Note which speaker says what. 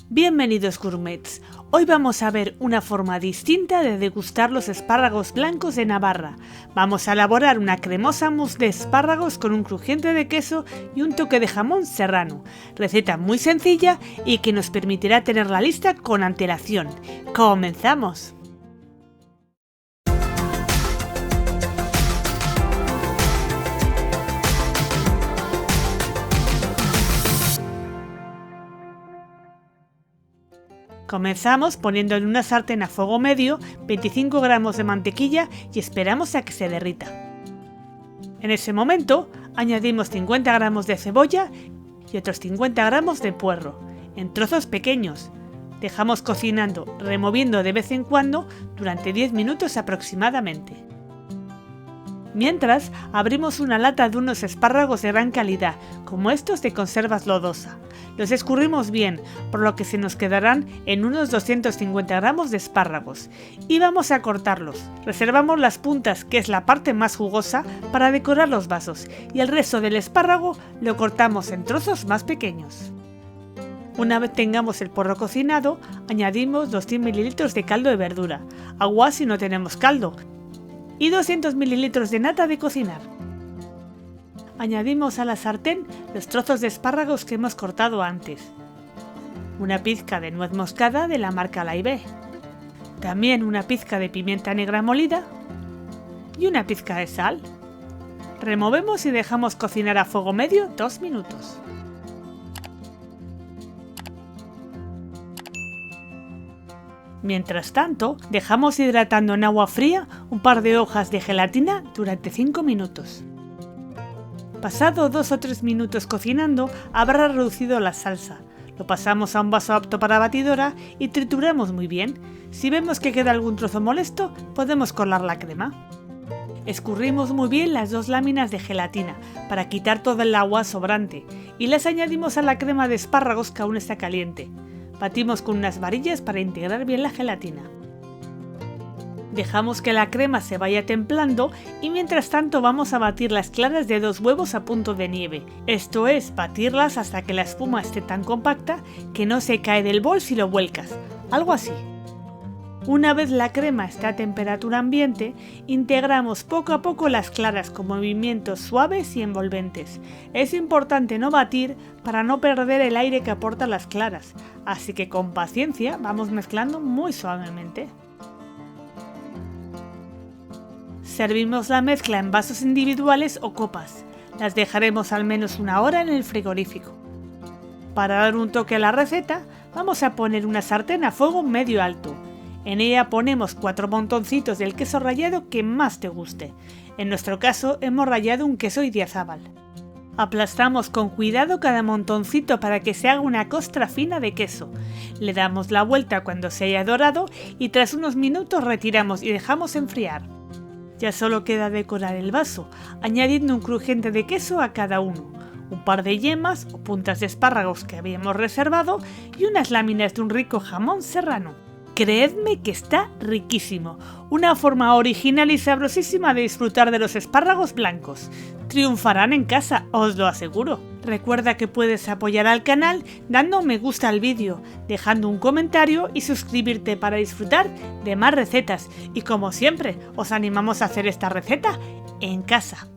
Speaker 1: Bienvenidos gourmets, hoy vamos a ver una forma distinta de degustar los espárragos blancos de Navarra. Vamos a elaborar una cremosa mousse de espárragos con un crujiente de queso y un toque de jamón serrano. Receta muy sencilla y que nos permitirá tenerla lista con antelación. ¡Comenzamos! Comenzamos poniendo en una sartén a fuego medio 25 gramos de mantequilla y esperamos a que se derrita. En ese momento añadimos 50 gramos de cebolla y otros 50 gramos de puerro, en trozos pequeños. Dejamos cocinando, removiendo de vez en cuando durante 10 minutos aproximadamente. Mientras, abrimos una lata de unos espárragos de gran calidad, como estos de conservas Lodosa. Los escurrimos bien, por lo que se nos quedarán en unos 250 gramos de espárragos. Y vamos a cortarlos. Reservamos las puntas, que es la parte más jugosa, para decorar los vasos, y el resto del espárrago lo cortamos en trozos más pequeños. Una vez tengamos el porro cocinado, añadimos 200 ml de caldo de verdura, agua si no tenemos caldo, y 200 ml de nata de cocinar. Añadimos a la sartén los trozos de espárragos que hemos cortado antes, una pizca de nuez moscada de la marca Laibé, también una pizca de pimienta negra molida y una pizca de sal. Removemos y dejamos cocinar a fuego medio 2 minutos. Mientras tanto, dejamos hidratando en agua fría un par de hojas de gelatina durante 5 minutos. Pasado 2 o 3 minutos cocinando, habrá reducido la salsa. Lo pasamos a un vaso apto para batidora y trituramos muy bien. Si vemos que queda algún trozo molesto, podemos colar la crema. Escurrimos muy bien las 2 láminas de gelatina para quitar todo el agua sobrante y las añadimos a la crema de espárragos que aún está caliente. Batimos con unas varillas para integrar bien la gelatina. Dejamos que la crema se vaya templando y mientras tanto vamos a batir las claras de 2 huevos a punto de nieve. Esto es, batirlas hasta que la espuma esté tan compacta que no se cae del bol si lo vuelcas, algo así. Una vez la crema está a temperatura ambiente, integramos poco a poco las claras con movimientos suaves y envolventes. Es importante no batir para no perder el aire que aportan las claras, así que con paciencia vamos mezclando muy suavemente. Servimos la mezcla en vasos individuales o copas. Las dejaremos al menos 1 hora en el frigorífico. Para dar un toque a la receta, vamos a poner una sartén a fuego medio alto. En ella ponemos 4 montoncitos del queso rallado que más te guste. En nuestro caso hemos rallado un queso idiazábal. Aplastamos con cuidado cada montoncito para que se haga una costra fina de queso. Le damos la vuelta cuando se haya dorado y tras unos minutos retiramos y dejamos enfriar. Ya solo queda decorar el vaso, añadiendo un crujiente de queso a cada uno, un par de yemas o puntas de espárragos que habíamos reservado y unas láminas de un rico jamón serrano. Creedme que está riquísimo, una forma original y sabrosísima de disfrutar de los espárragos blancos. Triunfarán en casa, os lo aseguro. Recuerda que puedes apoyar al canal dando me gusta al vídeo, dejando un comentario y suscribirte para disfrutar de más recetas. Y como siempre, os animamos a hacer esta receta en casa.